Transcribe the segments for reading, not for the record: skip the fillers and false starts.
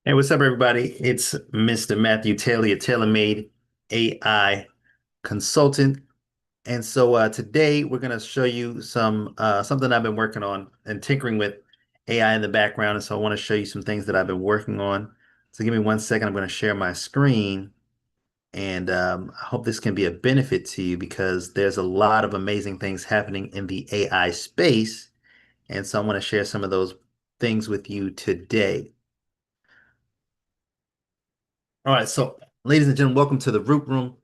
Hey, what's up, everybody? It's Mr. Matthew Taylor, your tailor-made AI consultant. And so today we're going to show you something I've been working on and tinkering with AI in the background. And so I want to show you some things that I've been working on. So give me one second. I'm going to share my screen, and I hope this can be a benefit to you because there's a lot of amazing things happening in the AI space. And so I want to share some of those things with you today. All right, so ladies and gentlemen, welcome to the Root Room.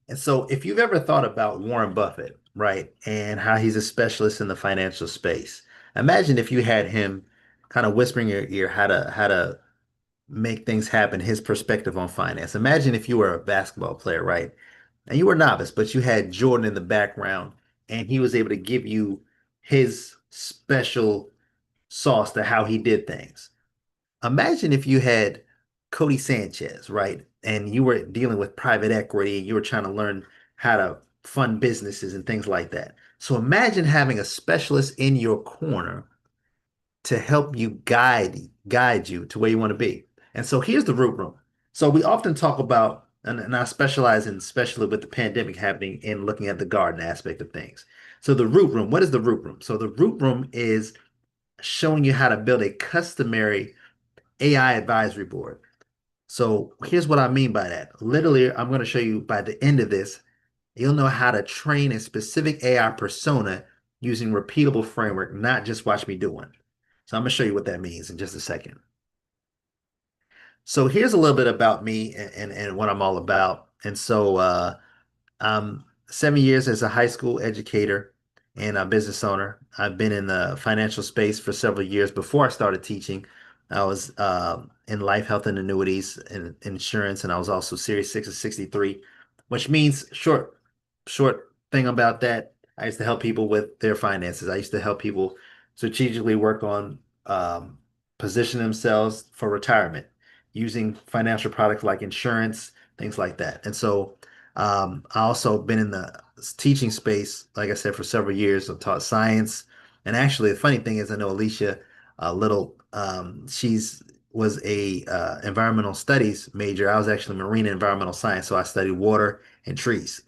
And so, if you've ever thought about Warren Buffett, right, and how he's a specialist in the financial space, imagine if you had him kind of whispering in your ear how to make things happen, his perspective on finance. Imagine if you were a basketball player, right, and you were a novice, but you had Jordan in the background, and he was able to give you his special sauce to how he did things. Imagine if you had Cody Sanchez, right? And you were dealing with private equity, you were trying to learn how to fund businesses and things like that. So imagine having a specialist in your corner to help you guide you to where you want to be. And so here's the root room. So we often talk about, and I specialize in, especially with the pandemic happening, in looking at the garden aspect of things. So the root room, what is the root room? So the root room is showing you how to build a customary AI advisory board. So here's what I mean by that. Literally, I'm going to show you by the end of this, you'll know how to train a specific AI persona using repeatable framework, not just watch me do one. So I'm going to show you what that means in just a second. So here's a little bit about me and what I'm all about. And so 7 years as a high school educator and a business owner. I've been in the financial space for several years. Before I started teaching, I was in life, health, and annuities and insurance, and I was also Series 6 of 63, which means short thing about that. I used to help people with their finances. I used to help people strategically work on position themselves for retirement using financial products like insurance, things like that. And so I also been in the teaching space, like I said, for several years. I've taught science, and actually, the funny thing is, I know Alicia Little. She's was a environmental studies major. I was actually marine and environmental science, so I studied water and trees.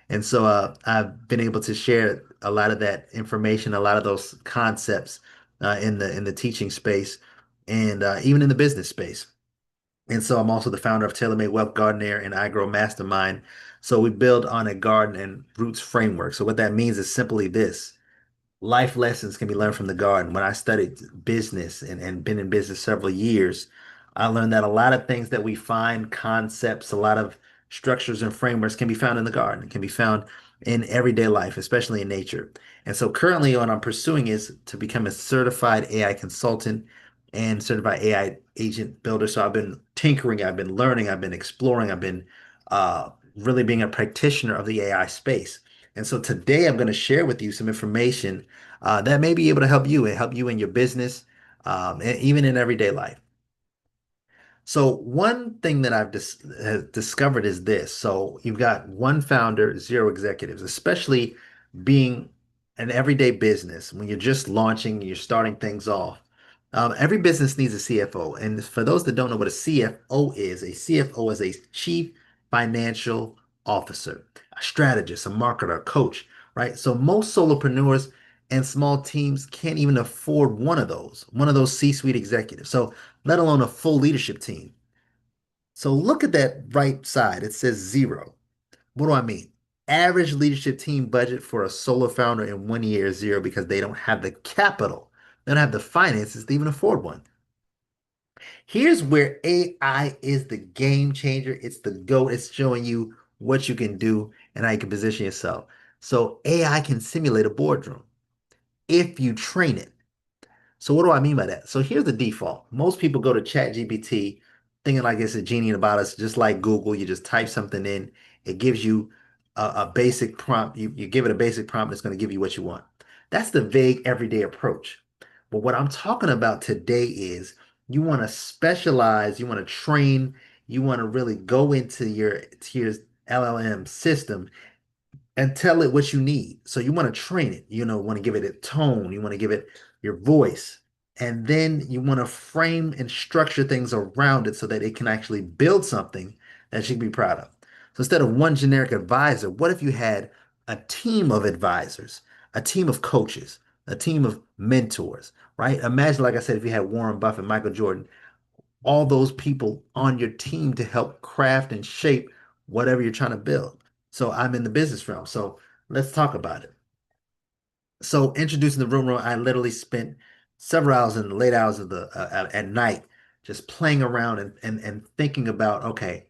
And so I've been able to share a lot of that information, a lot of those concepts in the teaching space, and even in the business space. And so I'm also the founder of TaylorMade Wealth Gardenaire and I Grow Mastermind. So we build on a garden and roots framework. So what that means is simply this: life lessons can be learned from the garden. When I studied business and been in business several years, I learned that a lot of things that we find, concepts, a lot of structures and frameworks can be found in the garden. It can be found in everyday life, especially in nature. And so currently what I'm pursuing is to become a certified AI consultant and certified AI agent builder. So I've been tinkering, I've been learning, I've been exploring, I've been really being a practitioner of the AI space. And so today I'm going to share with you some information that may be able to help you and help you in your business, and even in everyday life. So one thing that I've has discovered is this. So you've got one founder, zero executives, especially being an everyday business when you're just launching, you're starting things off. Every business needs a CFO. And for those that don't know what a CFO is a chief financial officer, a strategist, a marketer, a coach, right? So most solopreneurs and small teams can't even afford one of those C-suite executives. So let alone a full leadership team. So look at that right side. It says zero. What do I mean? Average leadership team budget for a solo founder in 1 year is zero because they don't have the capital. They don't have the finances to even afford one. Here's where AI is the game changer. It's the go. It's showing you what you can do and how you can position yourself. So AI can simulate a boardroom if you train it. So what do I mean by that? So here's the default. Most people go to ChatGPT thinking like it's a genie in a bottle. It's just like Google. You just type something in. It gives you a basic prompt. You give it a basic prompt, it's going to give you what you want. That's the vague everyday approach. But what I'm talking about today is you want to specialize, you want to train, you want to really go into your LLM system and tell it what you need. So you want to train it. You know, want to give it a tone. You want to give it your voice. And then you want to frame and structure things around it so that it can actually build something that you can be proud of. So instead of one generic advisor, what if you had a team of advisors, a team of coaches, a team of mentors, right? Imagine, like I said, if you had Warren Buffett, Michael Jordan, all those people on your team to help craft and shape whatever you're trying to build. So I'm in the business realm. So let's talk about it. So introducing the room, I literally spent several hours in the late hours of the at night just playing around and thinking about, okay,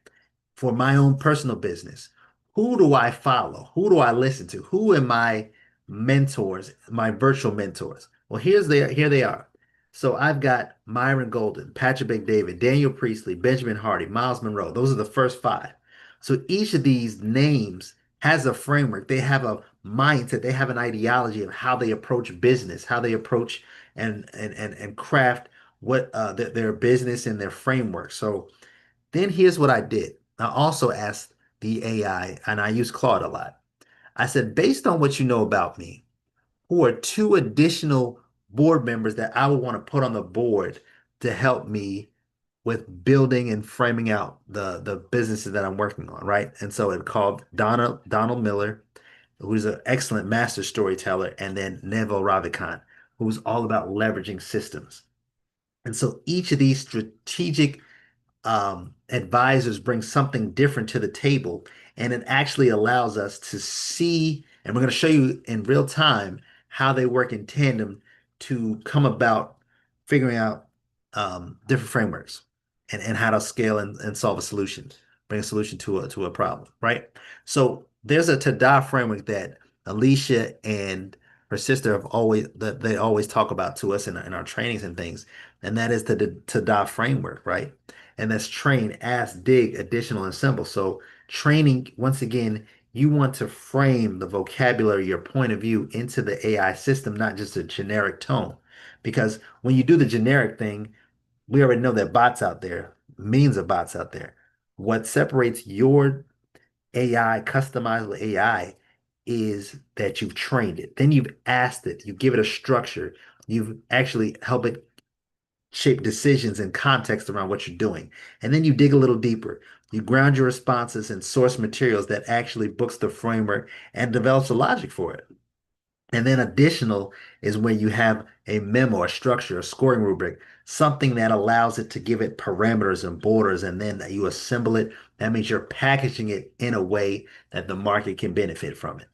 for my own personal business, who do I follow? Who do I listen to? Who are my mentors, my virtual mentors? Well, here they are. So I've got Myron Golden, Patrick McDavid, Daniel Priestley, Benjamin Hardy, Miles Monroe. Those are the first five. So each of these names has a framework. They have a mindset. They have an ideology of how they approach business, how they approach and craft what their business and their framework. So then here's what I did. I also asked the AI, and I use Claude a lot. I said, based on what you know about me, who are two additional board members that I would want to put on the board to help me with building and framing out the businesses that I'm working on, right? And so it called Donald Miller, who's an excellent master storyteller, and then Neville Ravikant, who's all about leveraging systems. And so each of these strategic advisors bring something different to the table, and it actually allows us to see, and we're going to show you in real time how they work in tandem to come about figuring out different frameworks and how to scale and solve a solution, bring a solution to a problem, right? So there's a TADAA framework that Alicia and her sister have always that they always talk about to us in our trainings and things, and that is the TADAA framework, right? And that's train, ask, dig, additional, and symbol. So training, once again, you want to frame the vocabulary, your point of view into the AI system, not just a generic tone. Because when you do the generic thing, we already know that bots out there, millions of bots out there. What separates your AI, customizable AI, is that you've trained it. Then you've asked it, you give it a structure, you've actually helped it shape decisions and context around what you're doing. And then you dig a little deeper. You ground your responses in source materials that actually books the framework and develops a logic for it. And then additional is where you have a memo, a structure, a scoring rubric, something that allows it to give it parameters and borders, and then you assemble it. That means you're packaging it in a way that the market can benefit from it.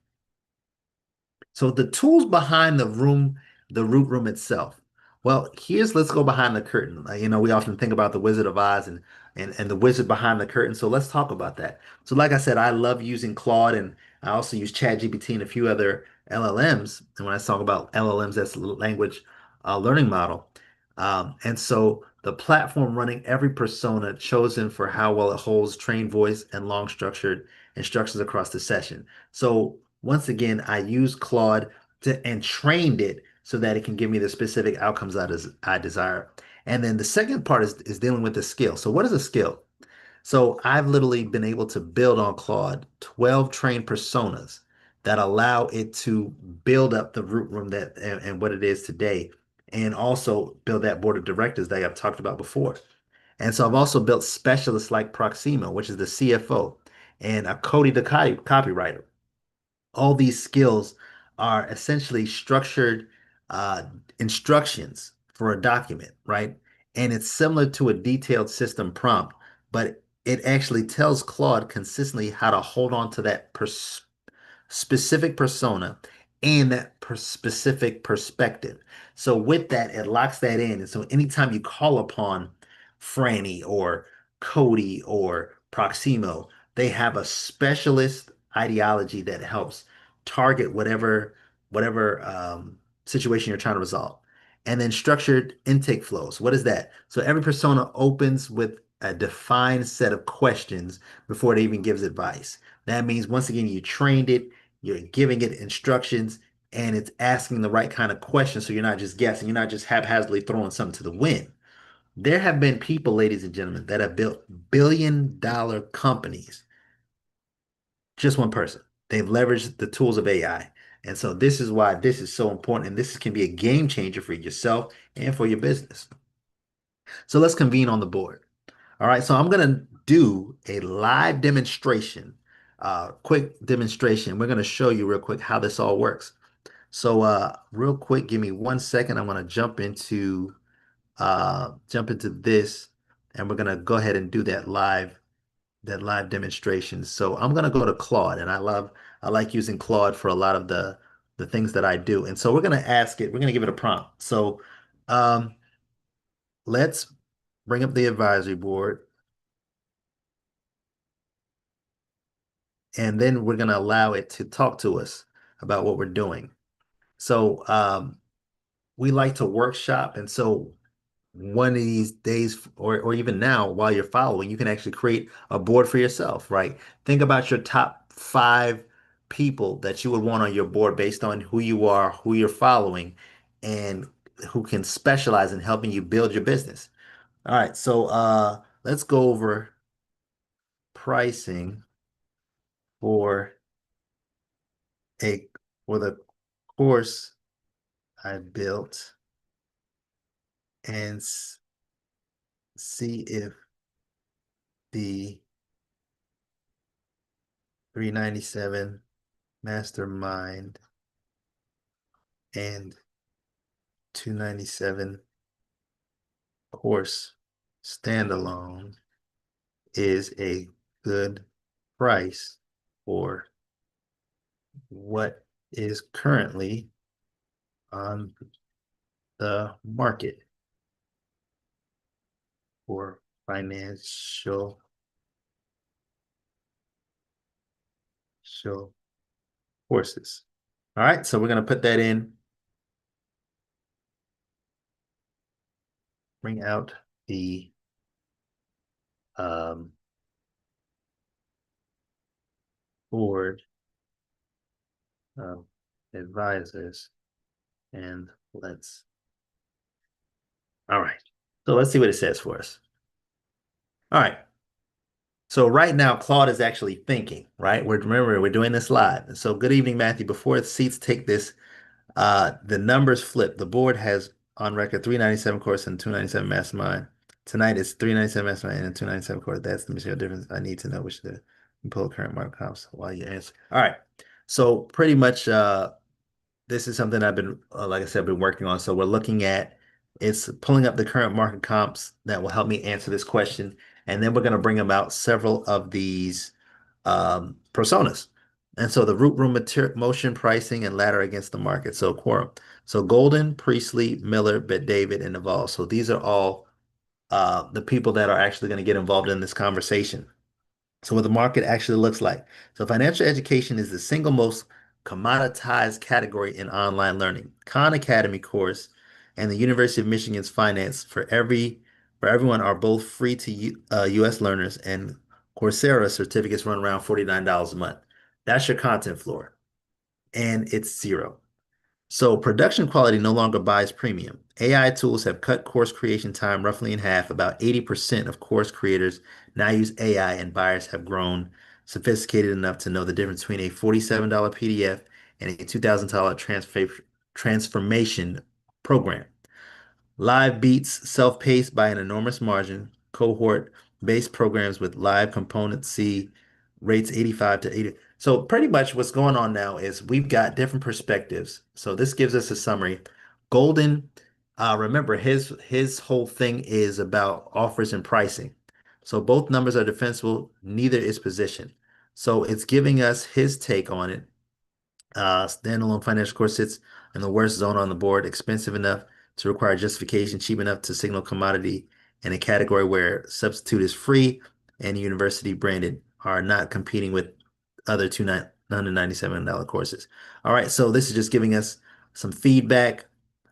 So the tools behind the root room itself. Well, let's go behind the curtain. We often think about the Wizard of Oz and the wizard behind the curtain. So let's talk about that. So like I said, I love using Claude and I also use ChatGPT and a few other LLMs. And when I talk about LLMs, that's language learning model. And so the platform running every persona chosen for how well it holds trained voice and long structured instructions across the session. So once again, I use Claude and trained it so that it can give me the specific outcomes I desire. And then the second part is dealing with the skill. So what is a skill? So I've literally been able to build on Claude 12 trained personas that allow it to build up the root room and what it is today, and also build that board of directors that I've talked about before. And so I've also built specialists like Proximo, which is the CFO, and a Cody the copywriter. All these skills are essentially structured uh, instructions for a document, right? And it's similar to a detailed system prompt, but it actually tells Claude consistently how to hold on to that specific persona and that specific perspective. So with that, it locks that in. And so anytime you call upon Franny or Cody or Proximo, they have a specialist ideology that helps target whatever situation you're trying to resolve. And then structured intake flows. What is that? So every persona opens with a defined set of questions before it even gives advice. That means once again, you trained it, you're giving it instructions, and it's asking the right kind of questions. So you're not just guessing, you're not just haphazardly throwing something to the wind. There have been people, ladies and gentlemen, that have built billion-dollar companies, just one person. They've leveraged the tools of AI. And so this is why this is so important. And this can be a game changer for yourself and for your business. So let's convene on the board. All right. So I'm going to do a live demonstration, quick demonstration. We're going to show you real quick how this all works. So real quick, give me 1 second. I'm going to jump into this and we're going to go ahead and do that live demonstration. So I'm going to go to Claude and I like using Claude for a lot of the things that I do. And so we're going to give it a prompt. So um, let's bring up the advisory board and then we're going to allow it to talk to us about what we're doing. So we like to workshop. And so one of these days or even now while you're following, you can actually create a board for yourself, right? Think about your top five people that you would want on your board based on who you are, who you're following, and who can specialize in helping you build your business. All right, so let's go over pricing for a for the course I built and see if the 397 mastermind and 297 course standalone is a good price for what is currently on the market for financial courses. All right, so we're going to put that in, bring out the um, board of advisors and all right. So let's see what it says for us. All right. So right now, Claude is actually thinking, right? Remember, we're doing this live. So good evening, Matthew. Before the seats take this, the numbers flip. The board has on record 397 course and 297 mastermind. Tonight it's 397 mastermind and 297 course. That's the material difference. I need to know which the pull current market comps while you answer. All right. So pretty much this is something I've been, like I said, been working on. So we're looking at it's pulling up the current market comps that will help me answer this question. And then we're going to bring about several of these personas. And so the root room motion pricing and ladder against the market. So quorum. So Golden, Priestley, Miller, Bet David, and Naval. So these are all the people that are actually going to get involved in this conversation. So what the market actually looks like. So financial education is the single most commoditized category in online learning. Khan Academy course and the University of Michigan's finance for everyone are both free to US learners, and Coursera certificates run around $49 a month. That's your content floor, and it's zero. So production quality no longer buys premium. AI tools have cut course creation time roughly in half. About 80% of course creators now use AI, and buyers have grown sophisticated enough to know the difference between a $47 PDF and a $2,000 transformation program. Live beats self-paced by an enormous margin. Cohort-based programs with live components see rates 85 to 80. So pretty much what's going on now is we've got different perspectives. So this gives us a summary. Golden, remember his whole thing is about offers and pricing. So both numbers are defensible, neither is position. So it's giving us his take on it. Standalone financial course sits in the worst zone on the board, expensive enough to require justification, cheap enough to signal commodity, and a category where substitute is free and university branded are not competing with other $297 courses. All right, so this is just giving us some feedback.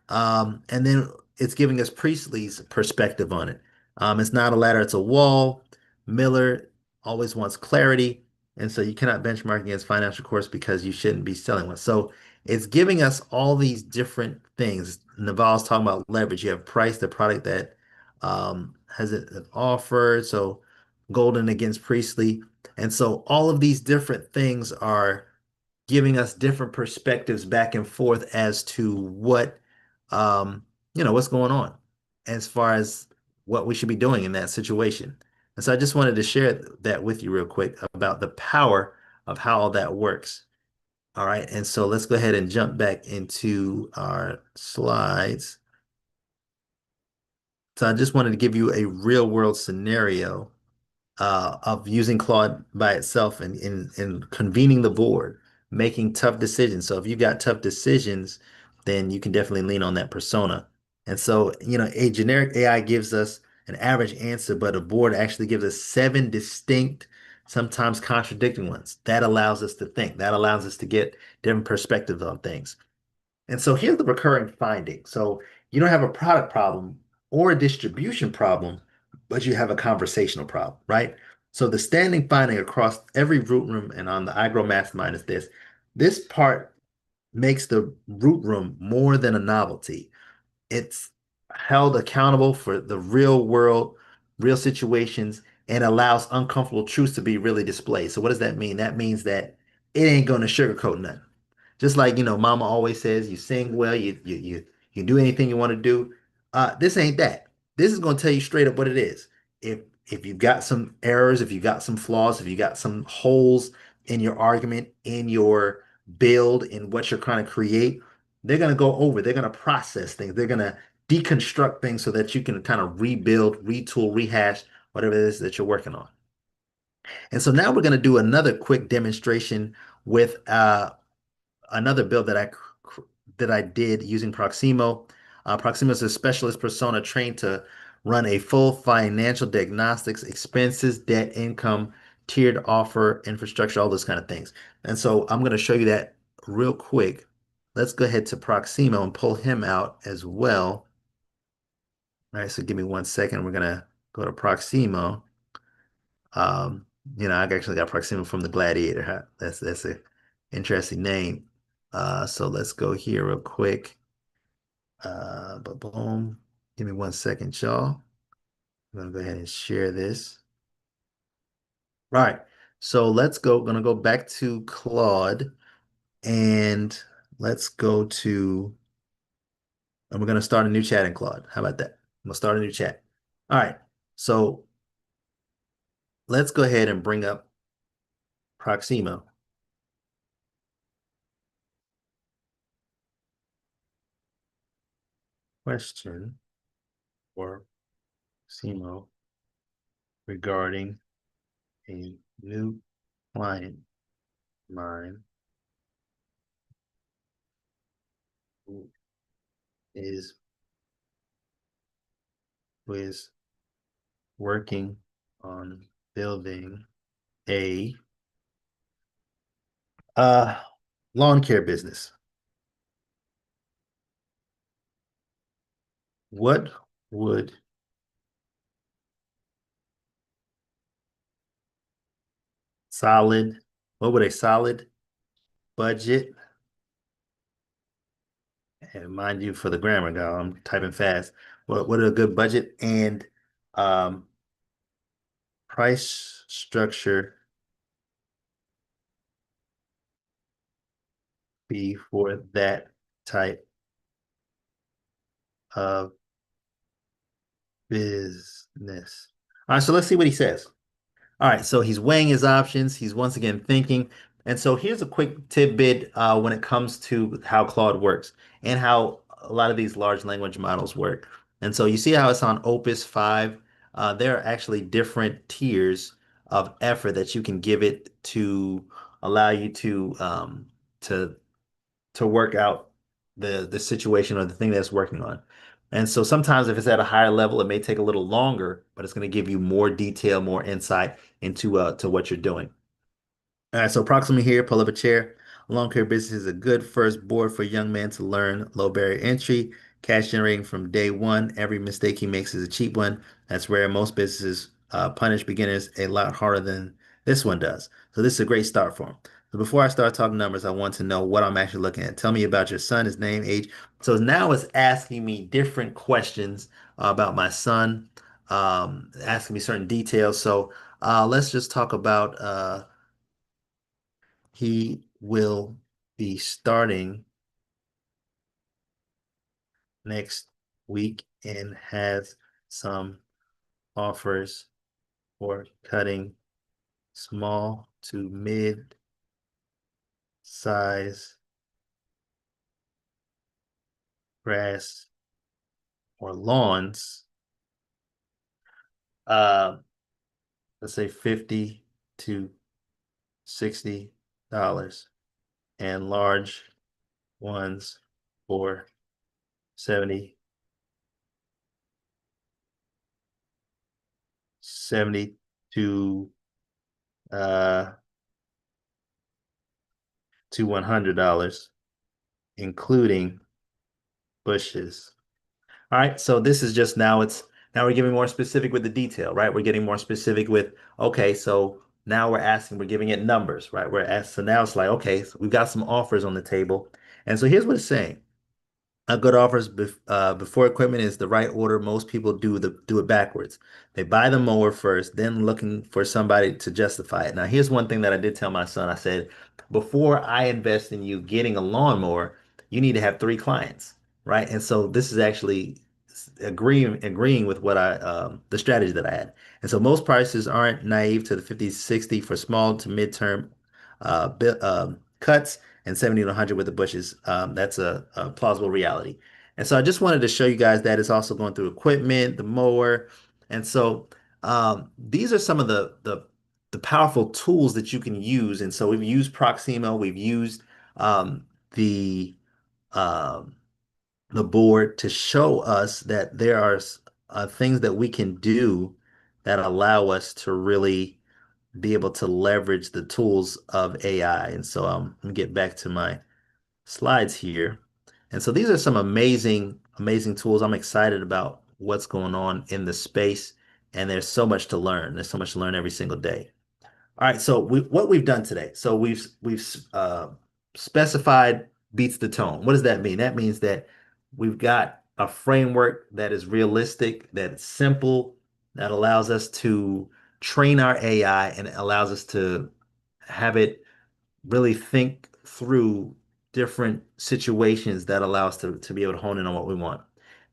And then it's giving us Priestley's perspective on it. It's not a ladder, it's a wall. Miller always wants clarity. And so you cannot benchmark against financial course because you shouldn't be selling one. So it's giving us all these different things. Naval's talking about leverage. You have price, the product that has an offer. So Golden against Priestley. And so all of these different things are giving us different perspectives back and forth as to um, what's going on as far as what we should be doing in that situation. And so I just wanted to share that with you real quick about the power of how all that works. All right. And so let's go ahead and jump back into our slides. So I just wanted to give you a real world scenario of using Claude by itself and in convening the board, making tough decisions. So if you've got tough decisions, then you can definitely lean on that persona. And so, a generic AI gives us an average answer, but a board actually gives us seven distinct, sometimes contradicting ones. That allows us to think. That allows us to get different perspectives on things. And so here's the recurring finding. So you don't have a product problem or a distribution problem, but you have a conversational problem, right? So the standing finding across every root room and on the iGrow Mastermind is this. This part makes the root room more than a novelty. It's held accountable for the real world, real situations, and allows uncomfortable truths to be really displayed. So what does that mean? That means that it ain't going to sugarcoat nothing. Just like, mama always says, you sing well, you do anything you want to do. This ain't that. This is going to tell you straight up what it is. If if you've got some errors, if you've got some flaws, if you got some holes in your argument, in your build, in what you're trying to create, they're going to go over, they're going to process things, they're going to deconstruct things so that you can kind of rebuild, retool, rehash whatever it is that you're working on. And so now we're going to do another quick demonstration with another build that I did using Proximo. Proximo is a specialist persona trained to run a full financial diagnostics, expenses, debt, income, tiered offer, infrastructure, all those kind of things. And so I'm going to show you that real quick. Let's go ahead to Proximo and pull him out as well. All right, so give me 1 second. We're gonna go to Proximo. Um, I actually got Proximo from the Gladiator. Huh? That's a interesting name. So let's go here real quick. But boom. Give me 1 second, y'all. I'm gonna go ahead and share this. Right. So gonna go back to Claude and let's go to, and we're gonna start a new chat in Claude. How about that? I'm gonna start a new chat. All right. So let's go ahead and bring up Proximo. Question for Proximo regarding a new client of mine who is who is working on building a uh lawn care business. What would solid, what would a solid budget, and mind you for the grammar, guy, I'm typing fast. What would a good budget and um price structure be for that type of business? All right, so let's see what he says. All right, so he's weighing his options. He's once again thinking. And so here's a quick tidbit when it comes to how Claude works and how a lot of these large language models work. And so you see how it's on Opus 5. There are actually different tiers of effort that you can give it to allow you to to work out the situation or the thing that's working on. And so sometimes if it's at a higher level, it may take a little longer, but it's going to give you more detail, more insight into to what you're doing. All right, so approximately here, pull up a chair. Lawn care business is a good first board for a young man to learn. Low barrier entry, cash generating from day one. Every mistake he makes is a cheap one. That's rare. Most businesses punish beginners a lot harder than this one does. So this is a great start for him. So before I start talking numbers, I want to know what I'm actually looking at. Tell me about your son, his name, age. So now it's asking me different questions about my son, asking me certain details. So let's just talk about he will be starting next week and has some offers for cutting small to mid-size grass or lawns. Uh, let's say 50 to $60 and large ones for 70, 70 uh to $100, including bushes. All right, so this is just now we're getting more specific with the detail, right? We're getting more specific with, okay, so now we're giving it numbers, right? So now it's like, okay, so we've got some offers on the table. And so here's what it's saying. A good offers before equipment is the right order. Most people do it backwards. They buy the mower first, then looking for somebody to justify it. Now, here's one thing that I did tell my son. I said, before I invest in you getting a lawnmower, you need to have three clients, right? And so this is actually agreeing with what the strategy that I had. And so most prices aren't naive to the 50, 60 for small to midterm cuts and 70 to 100 with the bushes. That's a plausible reality. And so I just wanted to show you guys that it's also going through equipment, the mower. And so these are some of the powerful tools that you can use. And so we've used Proximo, we've used the um, the board to show us that there are things that we can do that allow us to really be able to leverage the tools of AI. And so let me get back to my slides here. And so these are some amazing tools. I'm excited about what's going on in the space, and there's so much to learn. There's so much to learn every single day. All right, so what we've done today. So we've specified beats the tone. What does that mean? That means that we've got a framework that is realistic, that's simple, that allows us to train our AI and allows us to have it really think through different situations that allow us to be able to hone in on what we want.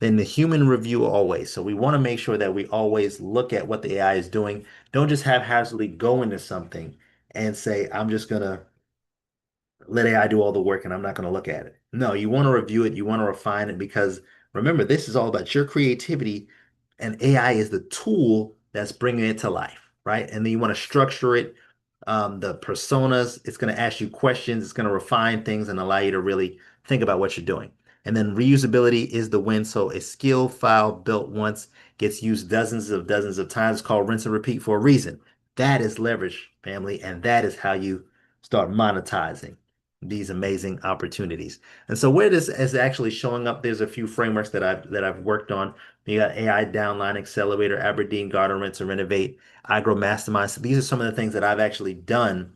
Then the human review always. So we want to make sure that we always look at what the AI is doing. Don't just haphazardly go into something and say, I'm just gonna let AI do all the work and I'm not going to look at it. No, you want to review it, you want to refine it because remember, this is all about your creativity and AI is the tool that's bringing it to life, right? And then you want to structure it, the personas, it's going to ask you questions, it's going to refine things and allow you to really think about what you're doing. And then reusability is the win. So a skill file built once gets used dozens of times. It's called rinse and repeat for a reason. That is leverage, family, and that is how you start monetizing these amazing opportunities. And so where this is actually showing up, there's a few frameworks that I've worked on. You got AI Downline Accelerator, Aberdeen, Gardenaire, Rinse and Renovate, Agro Mastermind. So these are some of the things that I've actually done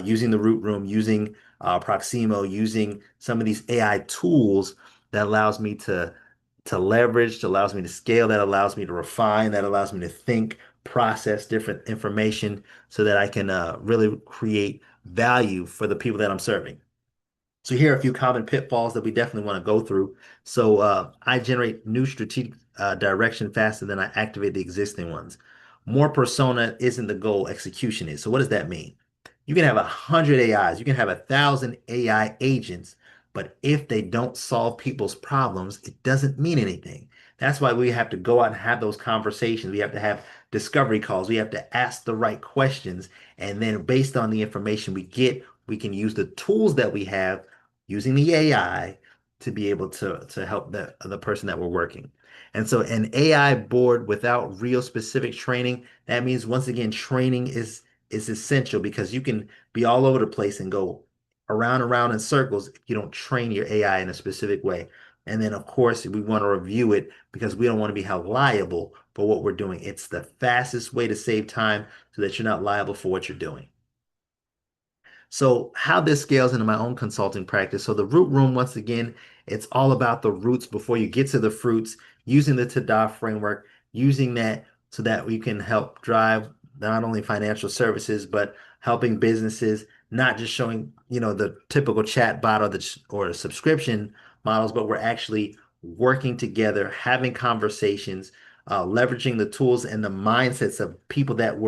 using the Root Room, using Proximo, using some of these AI tools that allows me to leverage, that allows me to scale, that allows me to refine, that allows me to think, process different information so that I can really create value for the people that I'm serving. So here are a few common pitfalls that we definitely want to go through. So I generate new strategic direction faster than I activate the existing ones. More persona isn't the goal, execution is. So what does that mean? You can have 100 AIs, you can have 1,000 AI agents, but if they don't solve people's problems, it doesn't mean anything. That's why we have to go out and have those conversations. We have to have discovery calls. We have to ask the right questions. And then based on the information we get, we can use the tools that we have using the AI to be able to help the person that we're working. And so an AI board without real specific training, that means once again, training is essential because you can be all over the place and go around and around in circles if you don't train your AI in a specific way. And then, of course, we want to review it because we don't want to be held liable for what we're doing. It's the fastest way to save time so that you're not liable for what you're doing. So how this scales into my own consulting practice. So the root room, once again, it's all about the roots before you get to the fruits, using the TADAA framework, using that so that we can help drive not only financial services, but helping businesses, not just showing, the typical chat bot or the subscription models, but we're actually working together, having conversations, leveraging the tools and the mindsets of people that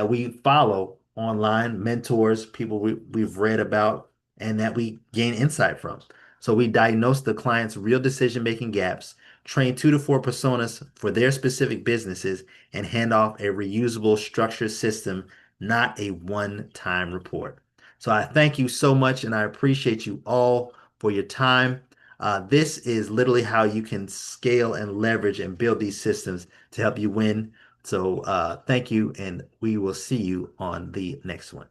we follow online, mentors, people we've read about, and that we gain insight from. So we diagnose the client's real decision-making gaps, train 2 to 4 personas for their specific businesses, and hand off a reusable structured system, not a one-time report. So I thank you so much, and I appreciate you all for your time. This is literally how you can scale and leverage and build these systems to help you win. So thank you, and we will see you on the next one.